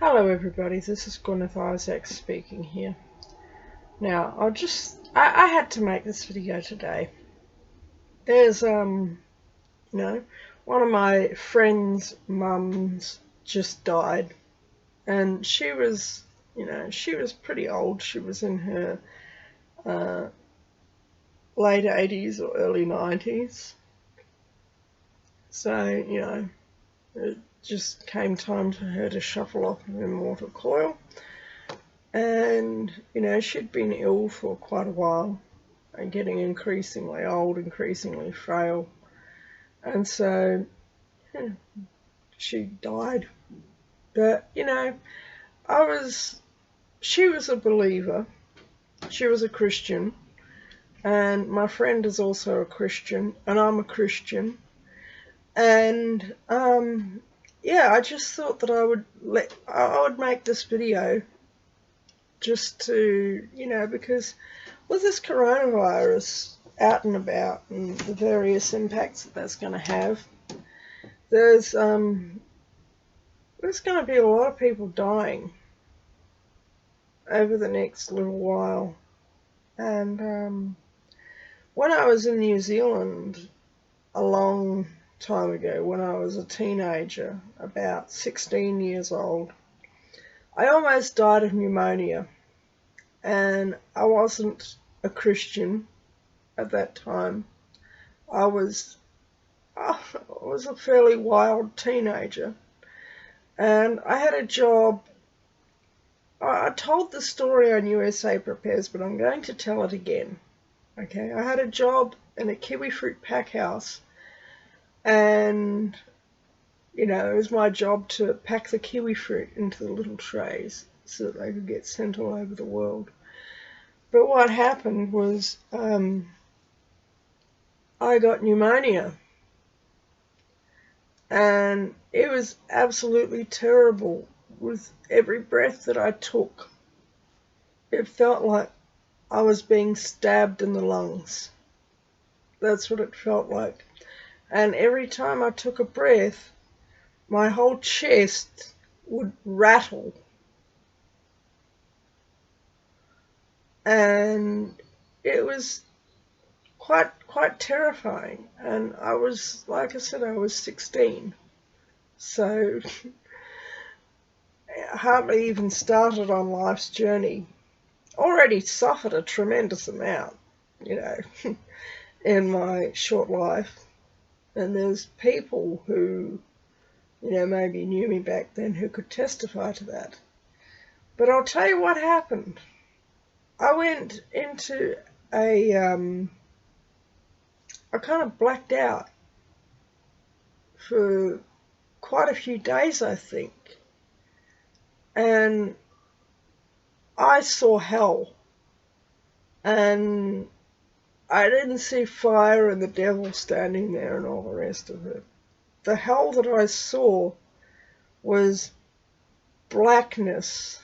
Hello everybody, this is Gwyneth Isaac speaking here. Now, I had to make this video today. There's, one of my friend's mums just died, and she was pretty old. She was in her late 80s or early 90s. So, it just came time for her to shuffle off her mortal coil. And, she'd been ill for quite a while and getting increasingly old, increasingly frail. And so, she died. But, she was a believer. She was a Christian. And my friend is also a Christian. And I'm a Christian. And, I just thought that I would make this video just to, because with this coronavirus out and about and the various impacts that that's going to have, there's going to be a lot of people dying over the next little while. And when I was in New Zealand a long time ago, when I was a teenager, about 16 years old, I almost died of pneumonia, and I wasn't a Christian at that time. I was a fairly wild teenager, and I had a job. I told the story on USA Prepares, but I'm going to tell it again. Okay, I had a job in a kiwi fruit pack house, and it was my job to pack the kiwi fruit into the little trays so that they could get sent all over the world. But what happened was I got pneumonia, and it was absolutely terrible. With every breath that I took, it felt like I was being stabbed in the lungs. That's what it felt like. And every time I took a breath, my whole chest would rattle. And it was quite terrifying. And I was, like I said, I was 16. So I hardly even started on life's journey. Already suffered a tremendous amount, in my short life. And there's people who, maybe knew me back then who could testify to that. But I'll tell you what happened. I went into I kind of blacked out for quite a few days, I think. And I saw hell. And I didn't see fire and the devil standing there and all the rest of it. The hell that I saw was blackness.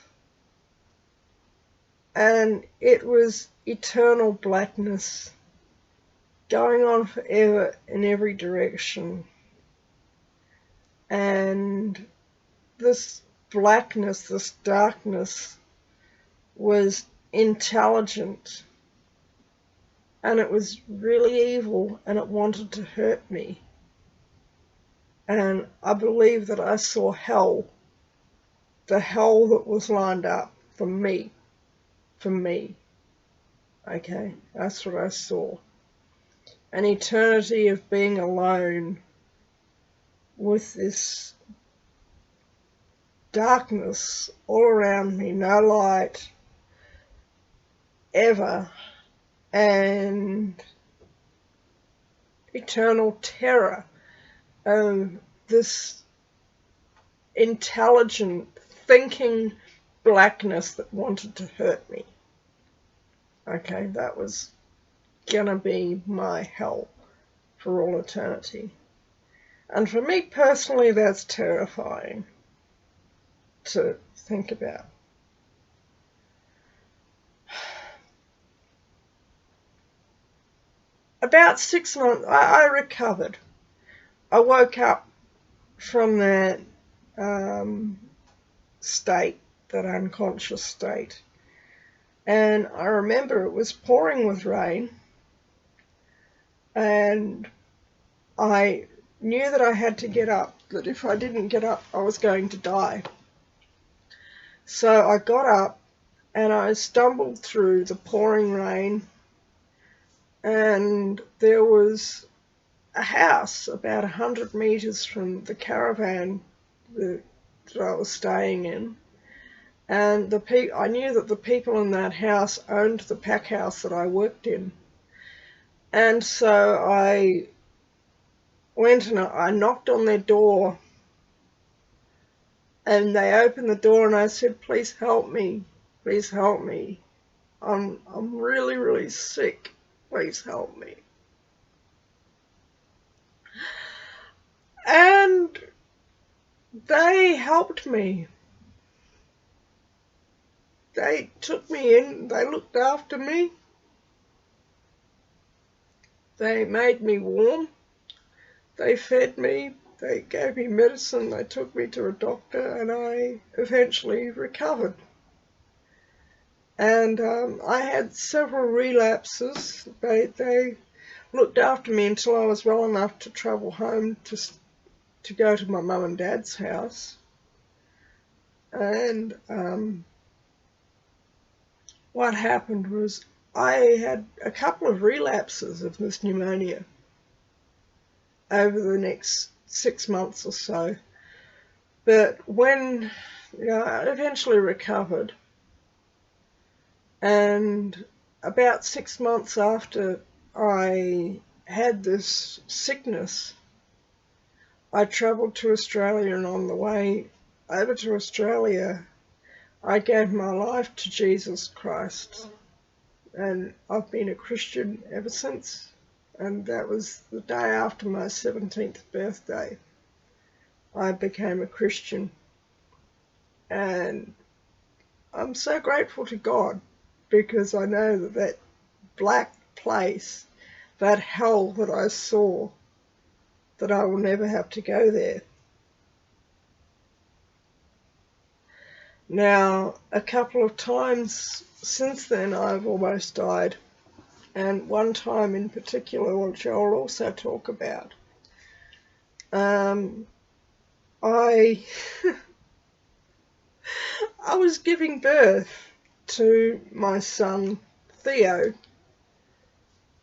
And it was eternal blackness, going on forever in every direction. And this blackness, this darkness, was intelligent. And it was really evil, and it wanted to hurt me. And I believe that I saw hell, the hell that was lined up for me. Okay, that's what I saw. An eternity of being alone with this darkness all around me, no light ever, and eternal terror of this intelligent, thinking blackness that wanted to hurt me. Okay, that was gonna be my hell for all eternity. And for me personally, that's terrifying to think about. About 6 months, I recovered. I woke up from that state, that unconscious state. And I remember it was pouring with rain, and I knew that I had to get up, that if I didn't get up, I was going to die. So I got up and I stumbled through the pouring rain, and there was a house about 100 metres from the caravan that I was staying in. And I knew that the people in that house owned the pack house that I worked in. And so I went and I knocked on their door, and they opened the door, and I said, "Please help me. Please help me. I'm really, really sick. Please help me." And they helped me. They took me in. They looked after me. They made me warm. They fed me. They gave me medicine. They took me to a doctor, and I eventually recovered. And I had several relapses. They looked after me until I was well enough to travel home to go to my mum and dad's house. And what happened was I had a couple of relapses of this pneumonia over the next 6 months or so. But when I eventually recovered, and about 6 months after I had this sickness, I travelled to Australia, and on the way over to Australia, I gave my life to Jesus Christ. And I've been a Christian ever since. And that was the day after my 17th birthday. I became a Christian. And I'm so grateful to God, because I know that that black place, that hell that I saw, that I will never have to go there. Now, a couple of times since then, I've almost died. And one time in particular, which I'll also talk about, I was giving birth to my son Theo,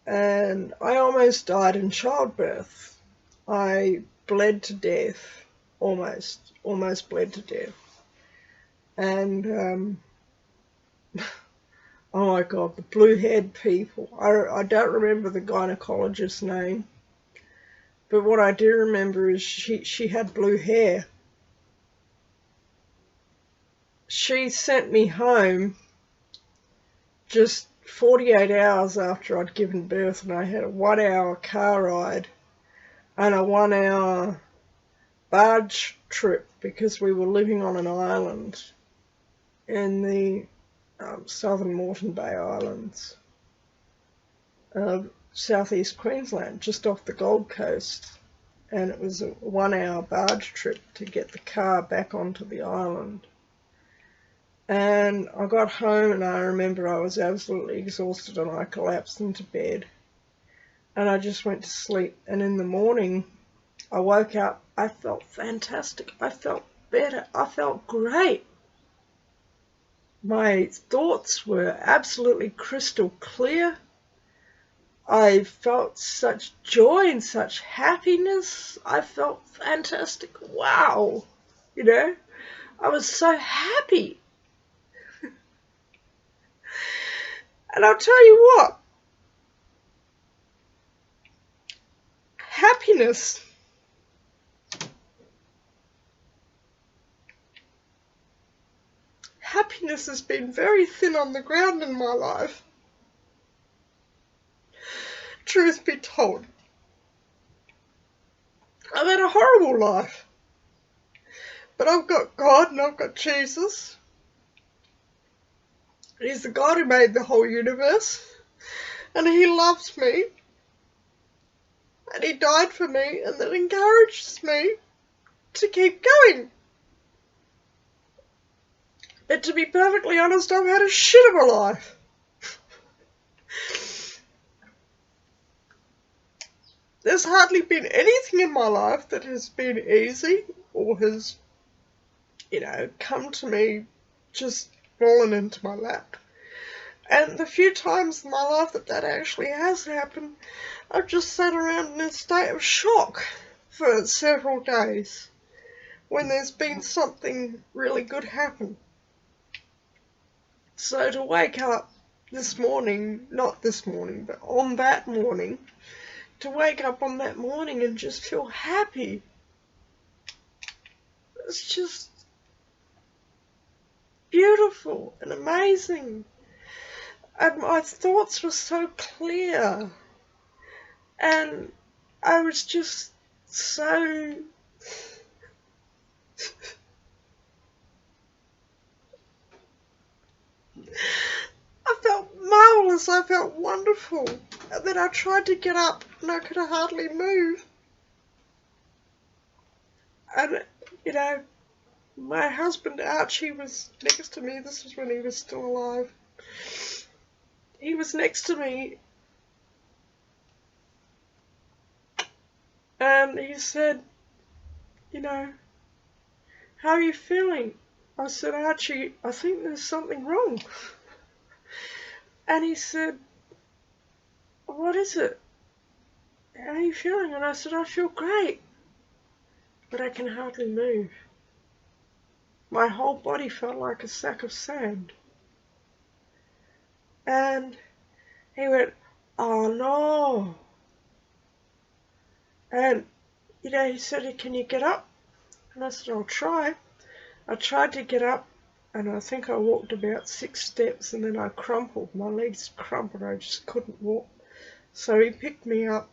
and I almost died in childbirth. I bled to death, almost bled to death. And oh my God, the blue-haired people. I don't remember the gynecologist's name, but what I do remember is she had blue hair. She sent me home just 48 hours after I'd given birth, and I had a 1-hour car ride and a 1-hour barge trip, because we were living on an island in the southern Moreton Bay Islands, southeast Queensland, just off the Gold Coast. And it was a 1-hour barge trip to get the car back onto the island. And I got home, and I remember I was absolutely exhausted, and I collapsed into bed. And I just went to sleep. And in the morning, I woke up. I felt fantastic. I felt better. I felt great. My thoughts were absolutely crystal clear. I felt such joy and such happiness. I felt fantastic. Wow. I was so happy. And I'll tell you what, happiness has been very thin on the ground in my life. Truth be told, I've had a horrible life, but I've got God and I've got Jesus. He's the God who made the whole universe, and He loves me, and He died for me, and that encourages me to keep going. And to be perfectly honest, I've had a shit of a life. There's hardly been anything in my life that has been easy or has, come to me just fallen into my lap. And the few times in my life that actually has happened, I've just sat around in a state of shock for several days when there's been something really good happen. So to wake up this morning, not this morning, but on that morning, to wake up on that morning and just feel happy, it's just beautiful and amazing. And my thoughts were so clear. And I was just so... I felt marvellous, I felt wonderful. And then I tried to get up and I could hardly move. And, my husband Archie was next to me. This was when he was still alive. He was next to me and he said, how are you feeling? I said, Archie, I think there's something wrong. And he said, what is it? How are you feeling? And I said, I feel great, but I can hardly move. My whole body felt like a sack of sand. And he went, oh no. And, he said, can you get up? And I said, I'll try. I tried to get up, and I think I walked about 6 steps, and then I crumpled. My legs crumpled. I just couldn't walk. So he picked me up.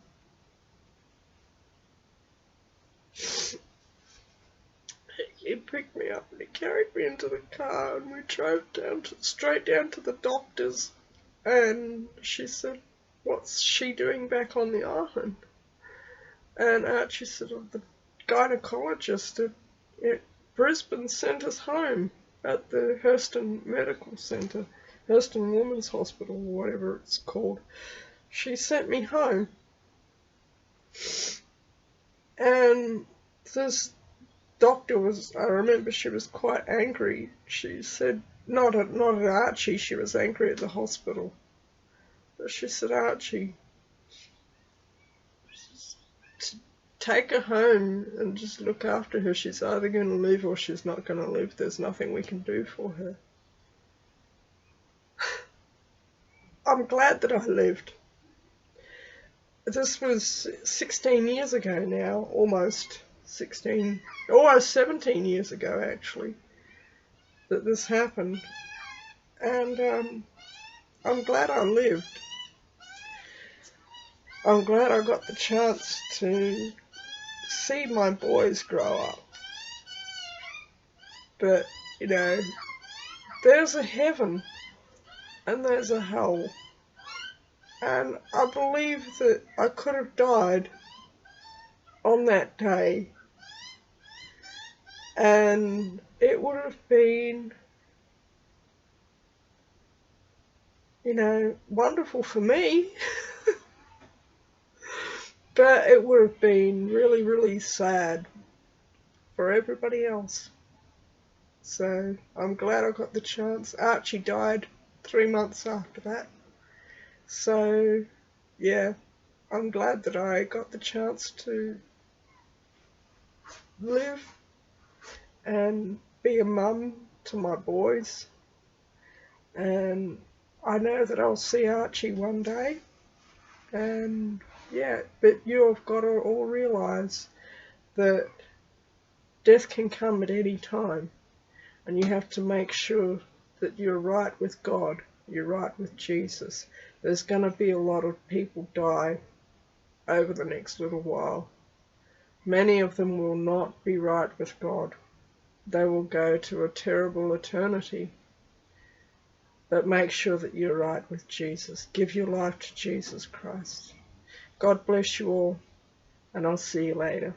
He picked me up and he carried me into the car, and we drove straight down to the doctor's. And she said, what's she doing back on the island? And Archie said, the gynecologist at Brisbane sent us home at the Hurston Medical Centre, Hurston Women's Hospital, or whatever it's called. She sent me home. And this doctor I remember she was quite angry. She said, not at Archie, she was angry at the hospital. But she said, Archie, take her home and just look after her. She's either going to live or she's not going to live. There's nothing we can do for her. I'm glad that I lived. This was 16 years ago now, almost 17 years ago actually, that this happened. And I'm glad I lived. I'm glad I got the chance to see my boys grow up. But, there's a heaven and there's a hell. And I believe that I could have died on that day. And it would have been, wonderful for me. But it would have been really, really sad for everybody else. So I'm glad I got the chance. Archie died 3 months after that. So, yeah, I'm glad that I got the chance to live and be a mum to my boys. And I know that I'll see Archie one day. And yeah, but you have got to all realise that death can come at any time, and you have to make sure that you're right with God, you're right with Jesus. There's going to be a lot of people die over the next little while. Many of them will not be right with God. They will go to a terrible eternity. But make sure that you're right with Jesus. Give your life to Jesus Christ. God bless you all, and I'll see you later.